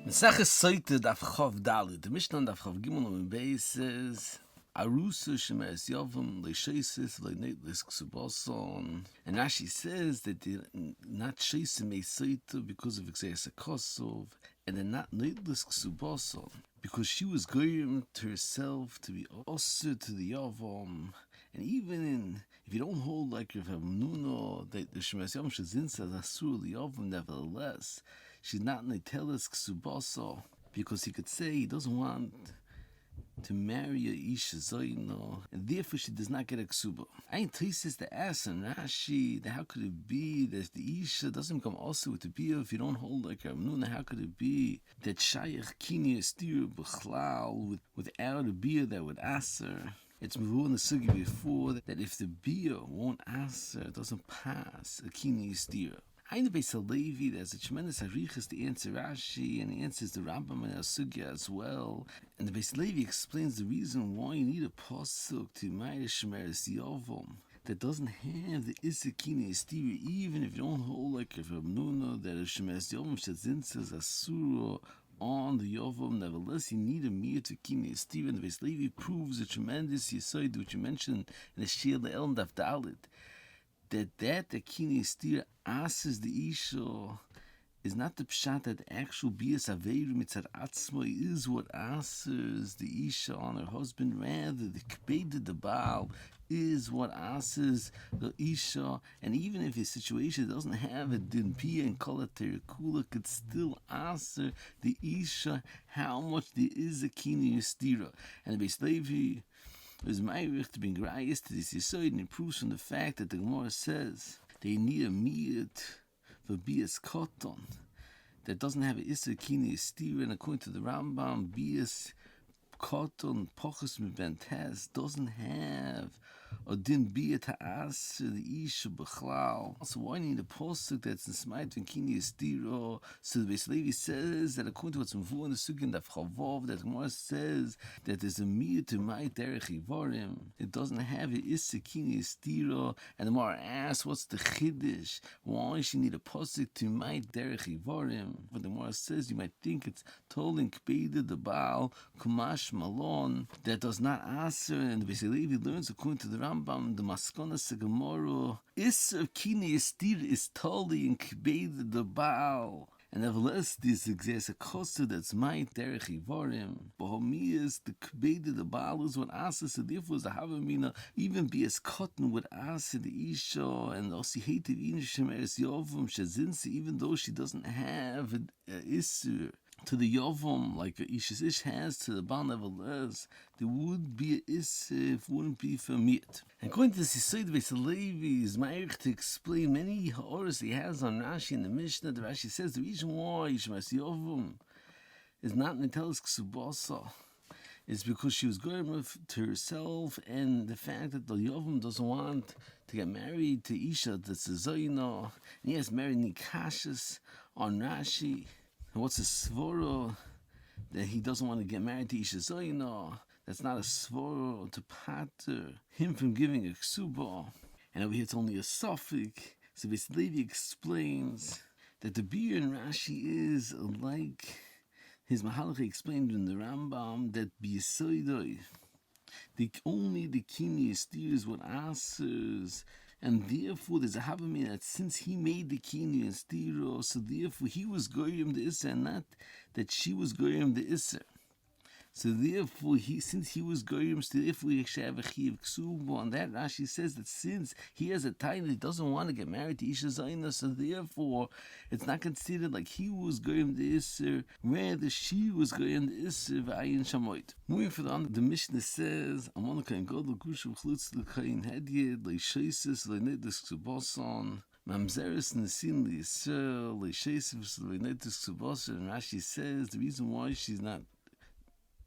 Mesachas Soita daf Chav Dalit. The Mishnah daf Chav Gimel on Beis says, Arusa shemes Yavim leisheisis leinetlis ksubason. And Rashi says that they're not chasing a Soita because of Exeis Kosov, and they're not neitlis ksubason because she was going to herself to be also to the Yavam. And even if you don't hold like Rav Hamnuna, that the Shemes Yom Shazin says Asur Liyavam, nevertheless, she's not Netelis Ksubasa, because he could say he doesn't want to marry a Isha Zayno, and therefore she does not get a Ksuba. Ein Taisis the ass and Rashi, that how could it be that the Isha doesn't come also with the Bia if you don't hold like Rav Hamnuna? How could it be that Shayach Kini Estir B'chlal without a Bia that would aser? It's moved in the sugi before that if the beer won't answer, it doesn't pass a kini stira. Ein Beis Halevi, there's a tremendous harichas to answer Rashi, and he answers the Rambam and Sugya as well. And the Beis Halevi explains the reason why you need a pasuk to Ma'ir Shemeres Yavam that doesn't have the Isakini Estiri, even if you don't hold like Rav Hamnuna that a Shemeres Yavam Shazin says Asura on the Yovam. Nevertheless, you need a Mir to Kini Stephen. The Beis Levi proves a tremendous Yesod, which you mentioned in the Shir Le'el Daf Dalit, that the Kini Stira asks the Isha is not the pshat that the actual bias averu mitzad atzma is what asks the Isha on her husband. Rather, the kbeda the Baal is what asks the Isha, and even if his situation doesn't have a din pia and kala terikula, could still answer the Isha how much there is a kini yestira. And the Beis Levi is ma'irich to bring rayas to this yesod, and it proves from the fact that the Gemara says they need a miyat for bias koton that doesn't have an Issa Kini Estira, and according to the Rambam, bias koton pochus mibentes doesn't have a din bia to ask the Isha B'chlal. So why need a posuk that's in Smite and Kini Estira? So the Beis Levi says that according to what's involved in the Sugin Daf Chavov, that Gemara says that there's a mir to my derech ivarim. It doesn't have a Issa Kini Estira, and the Gemara asks, what's the chiddush? Why she need a posuk to my derech ivarim? But the Gemara says you might think it's told in Kpeda the Baal Kumash Malon that does not answer, and the Beis Levi learns according to the Rambam, the Maskana Segamoro, Isser Kini Estir is totally in Kbed the Baal. And nevertheless, this exists a koster that's my derech ivarim. Bohomias, the Kbed the Baal is what asks, so therefore the Havamina, even be as cotton would ask the Isha, and also hated Shemeres Yovam Shazinsi, even though she doesn't have an Isser to the Yovam, like Isha's Ish has to the Baal, nevertheless, there would be a Isif, wouldn't be for meat. And according to the Yesod Beis Halevi, is Ma'irich to explain many ha'oras he has on Rashi in the Mishnah. The Rashi says the reason why Shemeres Yovam is not Netelis Ksubasa is because she was going to herself, and the fact that the Yovam doesn't want to get married to Isha that's a Zayna, and he has married Nikashis on Rashi. And what's a svoro that he doesn't want to get married to Isha Zoyna? That's not a svoro to pater him from giving a ksuba. And over here it's only a suffix. So Beis Levi explains that the beer in Rashi is like his Mahalach explained in the Rambam that b'yisoidoi, only the kini steers what answers. And therefore, there's a Havamina that since he made the Kini and Stiro, so therefore he was Goyim the Isser, and not that she was Goyim the Isser. So therefore, since he was Goyim, so therefore he should have a Chiv Ksubo. And that Rashi says that since he has a time that he doesn't want to get married to Isha Zaina, so therefore it's not considered like he was Goyim the Isser, rather she was Goyim the Isser v'ayin shamoit. Moving further on, the Mishnah says, Amon kain godel kushu v'chlutz l'kain hedyed, le'shaisis le'nedis ksuboson, Mamzeres Nesin L'Yisrael, Le'shaisis le'nedis ksuboson. And Rashi says the reason why she's not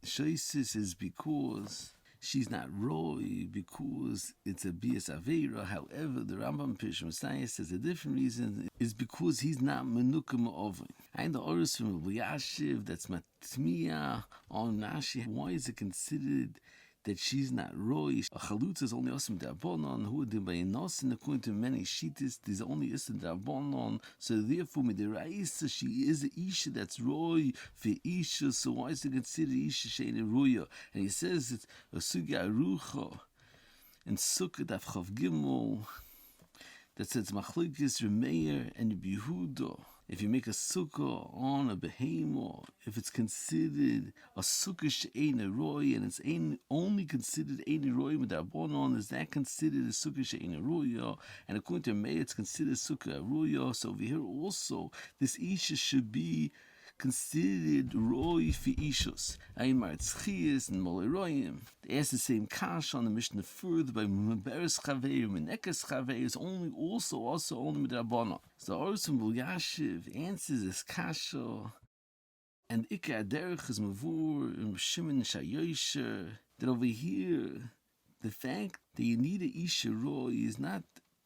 Shaisis is because she's not roy, because it's a bias avera. However, the Rambam Pirush Messiah says a different reason is because he's not menukim oven. And the oris from Yashiv that's matmiya on Rashi. Why is it considered that she's not roy. A chalutza is only asim d'arbonon. Who would by nosin according to many shittis? There's only asim d'arbonon. So therefore, midiraisa she is a isha that's roy for isha. So why is it considered isha shein roya? And he says it's a sugya rucha and sukkah daf chav gimel that says machlokes Remeir and Yehuda. If you make a sukkah on a behemoth, if it's considered a sukkah she'ein roy and it's only considered ein roy midarbonon, is that considered a sukkah she'ein roya? And according to Meir, it's considered sukkah roya. So over here also, this isha should be considered roy fi ishus. Aymar tzchias and moleroyim. They ask the same kash on the Mishnah further by Meberes Chaveir, Menekes Chaveir is also only midarbonon. So Orson Bulyashiv answers this kasha, and Ikar Derech is Mavur and Shimon Shayosher, that over here the fact that you need a isha roy is not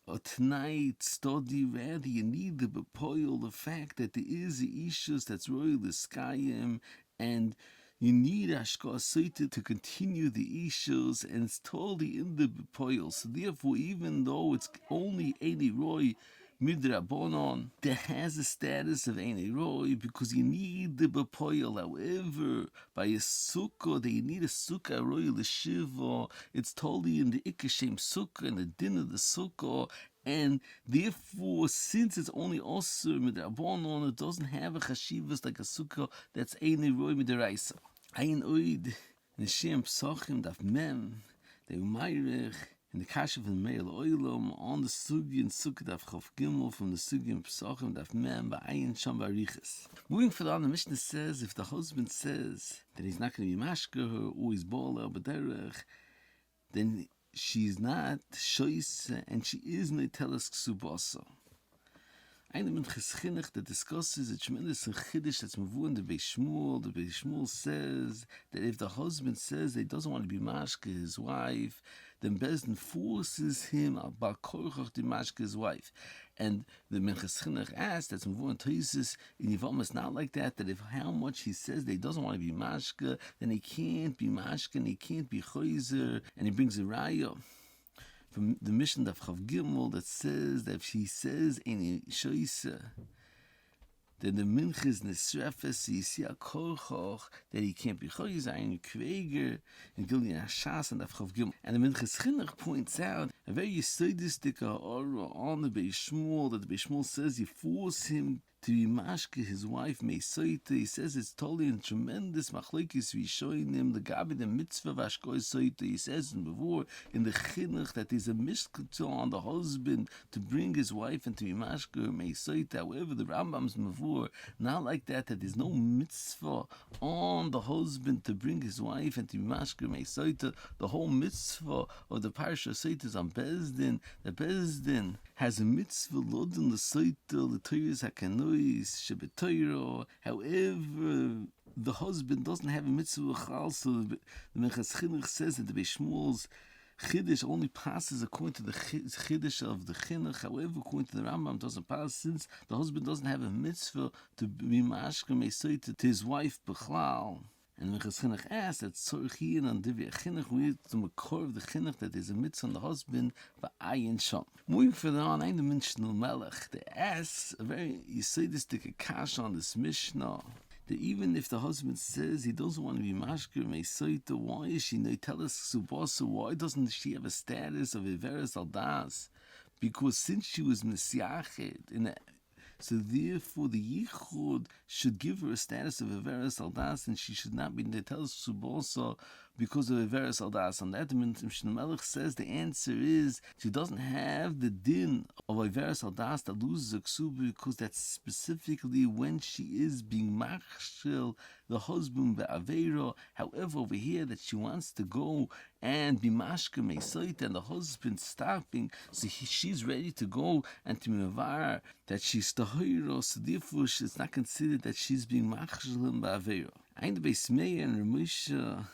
a tonight study, rather you need the bepoil, the fact that there is a ishus that's royal the skayim, and you need Ashkar Saita to continue the ishus, and it's totally in the bepoil. So therefore, even though it's only Eini Roy Midrabonon, that has the status of Eini Roy because you need the bepoil. However, by a sukkah, that you need a sukkah royal the shiva, it's totally in the ikashem sukkah and the din of the sukkah. And therefore, since it's only also midrabanon, it doesn't have a chashivas like a sukkah that's Eini Roy midiraisa. Ein oid Nishem Psachim daf mem the umayrich in the kasha of the Meir Oilom on the sugi and sukkah daf chav gimel from the sugi and Psachim daf mem by ayin sham bariches. Moving further on, the Mishnah says if the husband says that he's not going to be mashka her or he's baller b'derech, then she's not shoyse and she is neitelas ksubasa. Eine Minchas Chinuch that discusses a tremendous chiddush that's mavur in the Beis Shmuel. The Beis Shmuel says that if the husband says that he doesn't want to be mashke his wife, then Bezdin forces him about korchach to mashke his wife. And the Minchas Chinuch asks, that's mavur in Tosis in Yivam, it's not like that, that if how much he says that he doesn't want to be mashke, then he can't be mashke and he can't be choizer, and he brings a raya from the mission of Chav Gimel that says that if he says any shoyse, then the minchas nesrefes, you see a korchoch that he can't be choyze, ein kveger, and Gilyan Hashas and Chav Gimel. And the Minchas Chinuch points out a very yesodistic aura on the Beis Shmuel, that the Beis Shmuel says you force him to be mashke his wife Meisoita. He says it's totally a tremendous machlokes showing him the gabi the mitzvah vashkoi soita. He says in the chinuch that there's a mishkata on the husband to bring his wife and to be mashke Meisoita. However, the Rambam's mavur not like that, that there's no mitzvah on the husband to bring his wife and to be mashke Meisoita. The whole mitzvah of the parsha soita is on Bezdin. The Bezdin has a mitzvah lodin the soita the Torah's hakanois shebetoiro. However, the husband doesn't have a mitzvah chal, so the Minchas Chinuch says that the Beis Shmuel's chiddush only passes according to the chiddush of the chinuch. However, according to the Rambam, doesn't pass since the husband doesn't have a mitzvah to be mashke meisoita to his wife b'chlal. And Minchas Chinuch asks that Tzorchian and Divya Chinuch, we to the core of the Chinuch that there's a mitzvah on the husband for ayin sham. Moving further on, ein Mishnah Melech, they asks a very yesodistic kash on this Mishnah, that even if the husband says he doesn't want to be mashker meisoita, why is she neitelas ksubasa? Why doesn't she have a status of Iveres Aldas? Because since she was Mesiachet, so therefore the Yichud should give her a status of Iveres Aldas, and she should not be neitelas ksubasa because of Iveres Aldas. On that, the Mishnah Melech says the answer is she doesn't have the din of Iveres Aldas that loses a ksuba, because that's specifically when she is being machshel the husband be'avera. However, over here that she wants to go and be mashke meisoita, and the husband stopping, so she's ready to go and to mevar that she's tahira, so therefore it's not considered that she's being machshel him be'avera. Ein Beis Meir and Ramosha,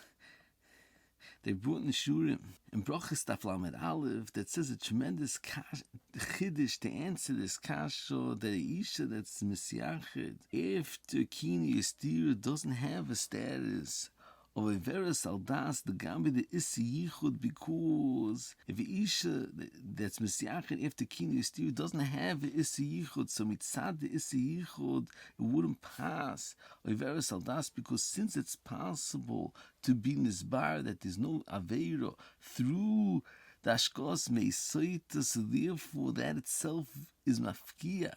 they brought in Shurim in Brachas Daf Lamed Aleph that says a tremendous chiddush to answer this kasha that a isha that's mesiached, if the kini yistira doesn't have a status Or Iveres Aldas, the Gambi, the Isi Yichud, because if Isha that's Messiachin after Kini Stew doesn't have the Isi Yichud, so mitzad the Isi Yichud, it wouldn't pass. Or Iveres Aldas, because since it's possible to be Nizbar, that there's no Aveiro through the Ashkos Meisoita, so therefore that itself is Mafkia.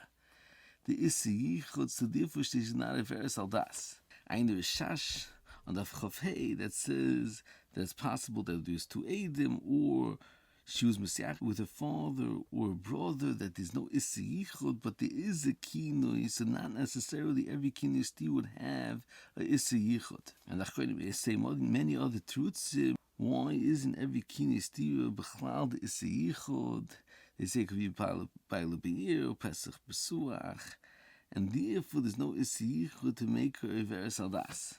The Isi Yichud, so therefore she's not Iveres Aldas. Eine Rishash on the Chofhei that says that it's possible that there's two Eidim, or she was Messiah with a father or a brother, that there's no Isi Yichud, but there is a Kinoi, so not necessarily every Kinoi would have a Isi Yichud. And I say many other truths. Why isn't every Kinoi B'chlal the Isi Yichud? They say it could be by Lebeir, Pesach Besuach, and therefore there's no Isi Yichud to make her Iveres Aldas.